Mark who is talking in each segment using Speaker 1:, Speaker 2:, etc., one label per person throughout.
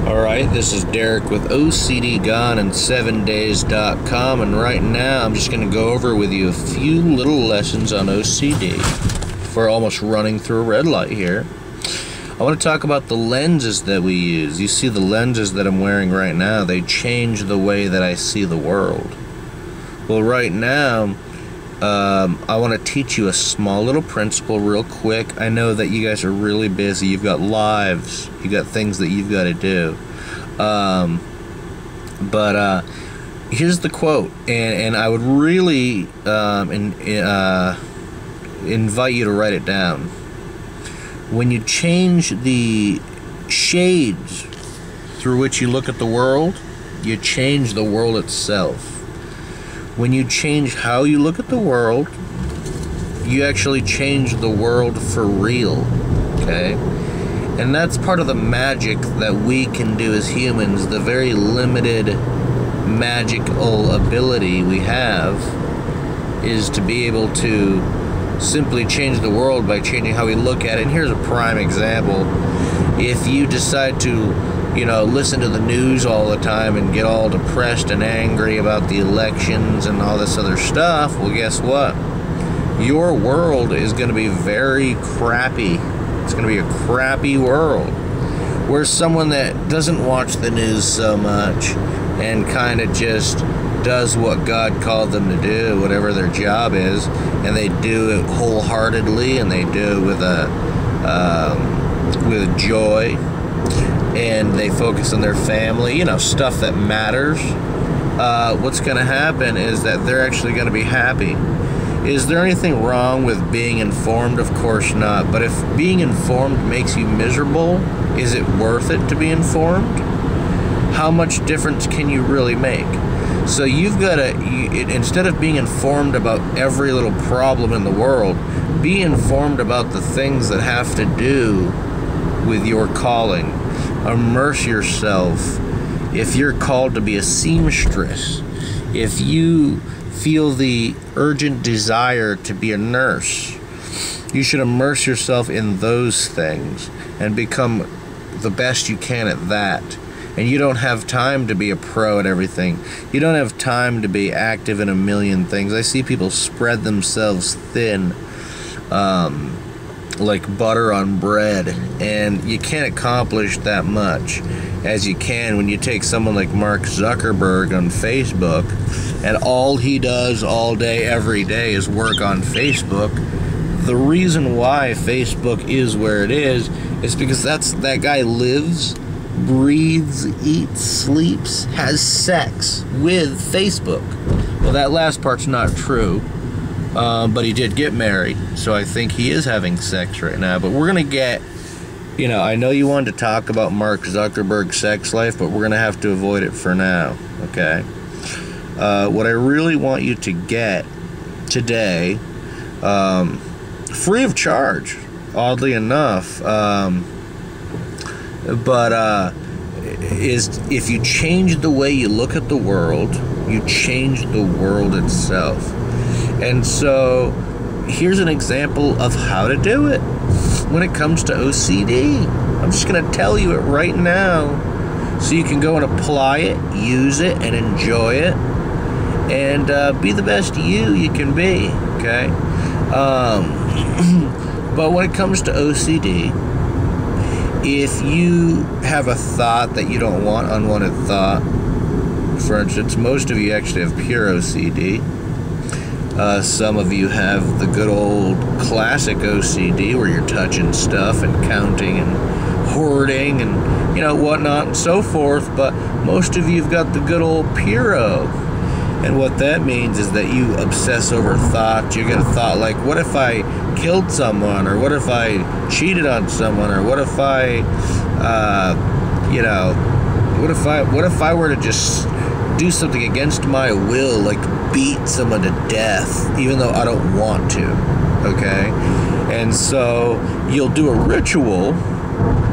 Speaker 1: Alright, this is Derek with OCD Gone in 7days.com, and right now I'm just going to go over with you a few little lessons on OCD. We're almost running through a red light here. I want to talk about the lenses that we use. You see the lenses that I'm wearing right now, they change the way that I see the world. Well, right now, I want to teach you a small little principle real quick. I know that you guys are really busy. You've got lives. You got things that you've got to do. But here's the quote, and I would really invite you to write it down. When you change the shades through which you look at the world, you change the world itself. When you change how you look at the world, you actually change the world for real, okay? And that's part of the magic that we can do as humans. The very limited magical ability we have is to be able to simply change the world by changing how we look at it. And here's a prime example. If you decide to listen to the news all the time and get all depressed and angry about the elections and all this other stuff, well, guess what? Your world is going to be very crappy. It's going to be a crappy world. Whereas someone that doesn't watch the news so much and kind of just does what God called them to do, whatever their job is, and they do it wholeheartedly and they do it with joy, and they focus on their family, stuff that matters, what's going to happen is that they're actually going to be happy. Is there anything wrong with being informed? Of course not. But if being informed makes you miserable, is it worth it to be informed? How much difference can you really make? So you've got to, instead of being informed about every little problem in the world, be informed about the things that have to do with your calling. Immerse yourself. If you're called to be a seamstress, if you feel the urgent desire to be a nurse, you should immerse yourself in those things and become the best you can at that. And you don't have time to be a pro at everything. You don't have time to be active in a million things. I see people spread themselves thin, like butter on bread, and you can't accomplish that much as you can when you take someone like Mark Zuckerberg on Facebook, and all he does all day, every day is work on Facebook. The reason why Facebook is where it is because that guy lives, breathes, eats, sleeps, has sex with Facebook. Well, that last part's not true. But he did get married, so I think he is having sex right now. But we're going to get, I know you wanted to talk about Mark Zuckerberg's sex life, but we're going to have to avoid it for now, okay? What I really want you to get today, free of charge, oddly enough, is if you change the way you look at the world, you change the world itself. And so here's an example of how to do it when it comes to OCD. I'm just going to tell you it right now so you can go and apply it, use it, and enjoy it, and be the best you can be, okay? But when it comes to OCD, if you have a thought that you don't want, unwanted thought, for instance, most of you actually have pure OCD. Some of you have the good old classic OCD where you're touching stuff and counting and hoarding and, whatnot and so forth. But most of you have got the good old puro. And what that means is that you obsess over thoughts. You get a thought like, what if I killed someone? Or what if I cheated on someone? Or what if I, what if I were to just do something against my will, like beat someone to death, even though I don't want to, okay? And so you'll do a ritual,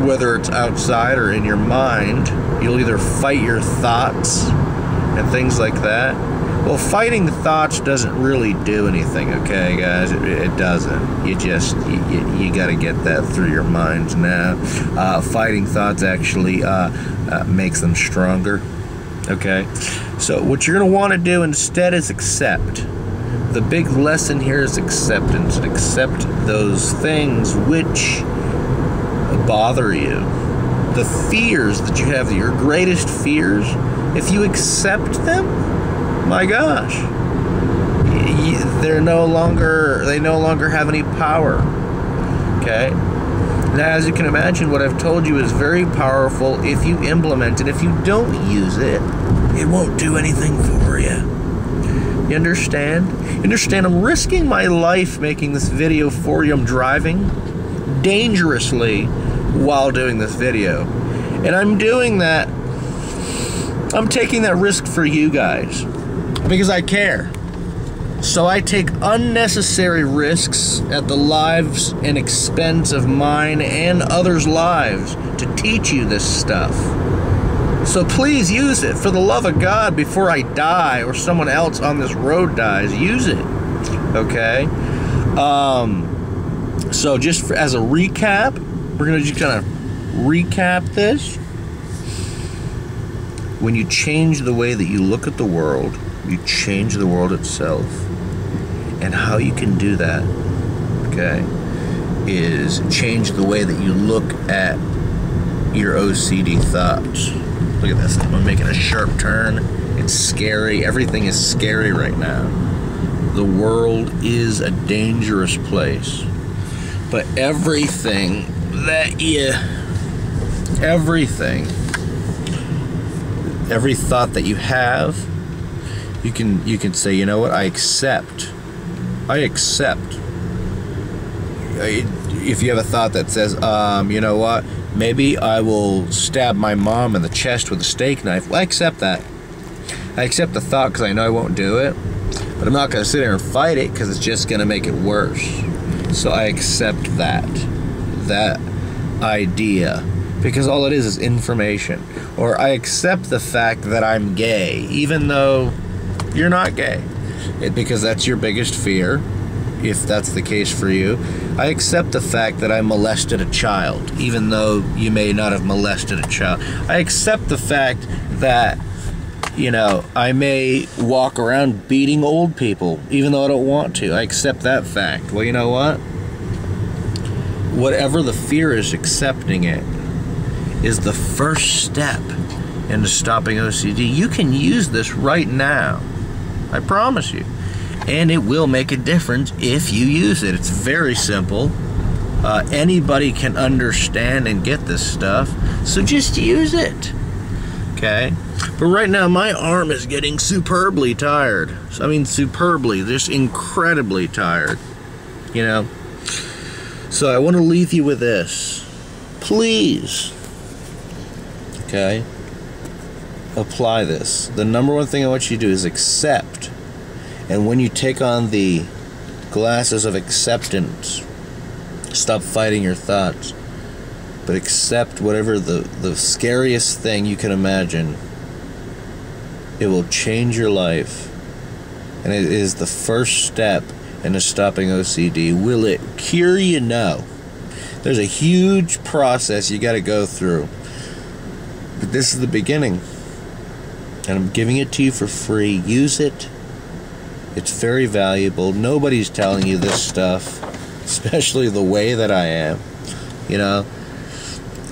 Speaker 1: whether it's outside or in your mind. You'll either fight your thoughts and things like that, Well, fighting thoughts doesn't really do anything, okay, guys? It doesn't. You got to get that through your minds now. Fighting thoughts actually makes them stronger, okay? So what you're going to want to do instead is accept. The big lesson here is acceptance. Accept those things which bother you. The fears that you have, your greatest fears, if you accept them, my gosh, they no longer have any power. Okay? Now, as you can imagine, what I've told you is very powerful if you implement it. If you don't use it, it won't do anything for you. You understand? You understand? I'm risking my life making this video for you. I'm driving dangerously while doing this video. And I'm doing that. I'm taking that risk for you guys because I care. So I take unnecessary risks at the lives and expense of mine and others' lives to teach you this stuff. So please use it. For the love of God, before I die or someone else on this road dies, use it. Okay? So just as a recap, we're going to just kind of recap this. When you change the way that you look at the world, you change the world itself. And how you can do that, okay, is change the way that you look at your OCD thoughts. Look at this. I'm making a sharp turn. It's scary. Everything is scary right now. The world is a dangerous place. But everything, every thought that you have, you can say, you know what, I accept. If you have a thought that says, you know what, maybe I will stab my mom in the chest with a steak knife, well, I accept that. I accept the thought because I know I won't do it, but I'm not going to sit there and fight it because it's just going to make it worse. So I accept that idea, because all it is information. Or I accept the fact that I'm gay, even though you're not gay. Because that's your biggest fear, if that's the case for you. I accept the fact that I molested a child, even though you may not have molested a child. I accept the fact that, you know, I may walk around beating old people, even though I don't want to. I accept that fact. Well, you know what? Whatever the fear is, accepting it is the first step into stopping OCD. You can use this right now. I promise you. And it will make a difference if you use it. It's very simple. Anybody can understand and get this stuff. So just use it. Okay? But right now, my arm is getting superbly tired. I mean, superbly. Just incredibly tired. You know? So I want to leave you with this. Please. Okay? Apply this. The number one thing I want you to do is accept. And when you take on the glasses of acceptance, stop fighting your thoughts, but accept whatever the scariest thing you can imagine. It will change your life. And it is the first step into stopping OCD. Will it cure you? No. There's a huge process you got to go through. But this is the beginning. And I'm giving it to you for free. Use it. It's very valuable. Nobody's telling you this stuff, especially the way that I am, you know.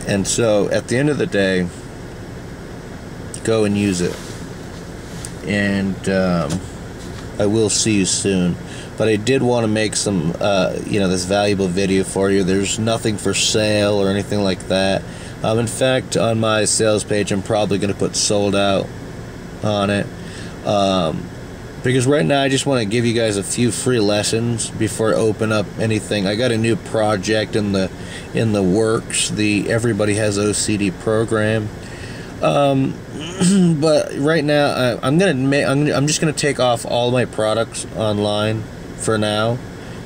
Speaker 1: And so at the end of the day, go and use it. And I will see you soon. But I did want to make some, you know, this valuable video for you. There's nothing for sale or anything like that. In fact, on my sales page, I'm probably going to put sold out on it. Because right now I just want to give you guys a few free lessons before I open up anything. I got a new project in the works, the Everybody Has OCD program. But right now I'm just gonna take off all my products online for now,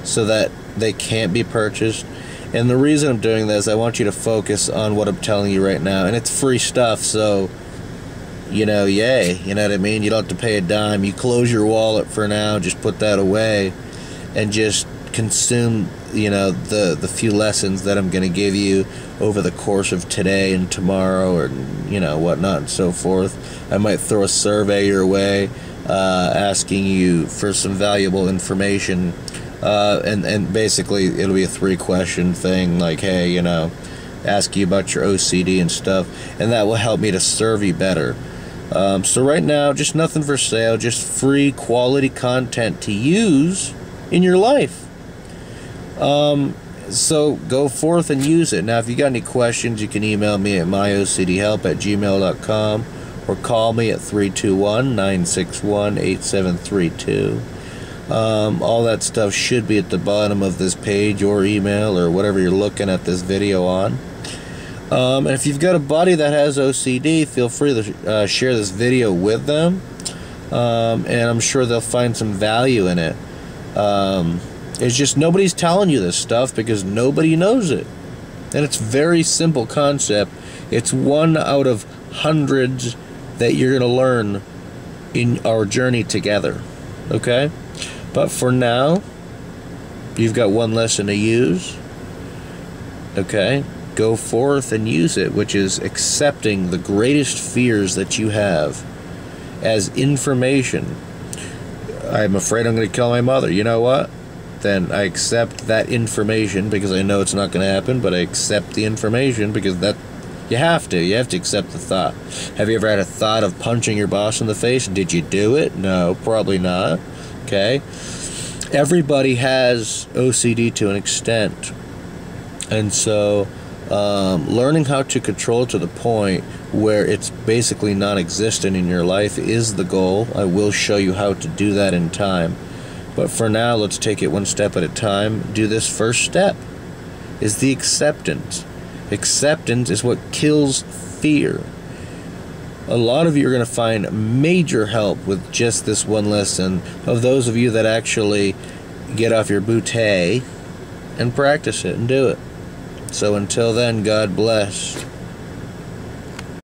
Speaker 1: so that they can't be purchased. And the reason I'm doing this, I want you to focus on what I'm telling you right now, and it's free stuff. So yay. You know what I mean? You don't have to pay a dime. You close your wallet for now, just put that away, and just consume, the few lessons that I'm going to give you over the course of today and tomorrow, or, whatnot and so forth. I might throw a survey your way, asking you for some valuable information, and basically it'll be a 3-question thing, like, hey, ask you about your OCD and stuff, and that will help me to serve you better. So right now, just nothing for sale, just free quality content to use in your life. So go forth and use it. Now, if you got any questions, you can email me at myocdhelp@gmail.com or call me at 321-961-8732. All that stuff should be at the bottom of this page or email or whatever you're looking at this video on. And if you've got a buddy that has OCD, feel free to share this video with them, and I'm sure they'll find some value in it. It's just nobody's telling you this stuff because nobody knows it. And it's a very simple concept. It's one out of hundreds that you're going to learn in our journey together. Okay? But for now, you've got one lesson to use. Okay? Go forth and use it, which is accepting the greatest fears that you have as information. I'm afraid I'm going to kill my mother. You know what? Then I accept that information because I know it's not going to happen, but I accept the information because you have to accept the thought. Have you ever had a thought of punching your boss in the face? Did you do it? No, probably not. Okay? Everybody has OCD to an extent. And so learning how to control to the point where it's basically non-existent in your life is the goal. I will show you how to do that in time. But for now, let's take it one step at a time. Do this first step, is the acceptance. Acceptance is what kills fear. A lot of you are going to find major help with just this one lesson, of those of you that actually get off your bootay and practice it and do it. So until then, God bless.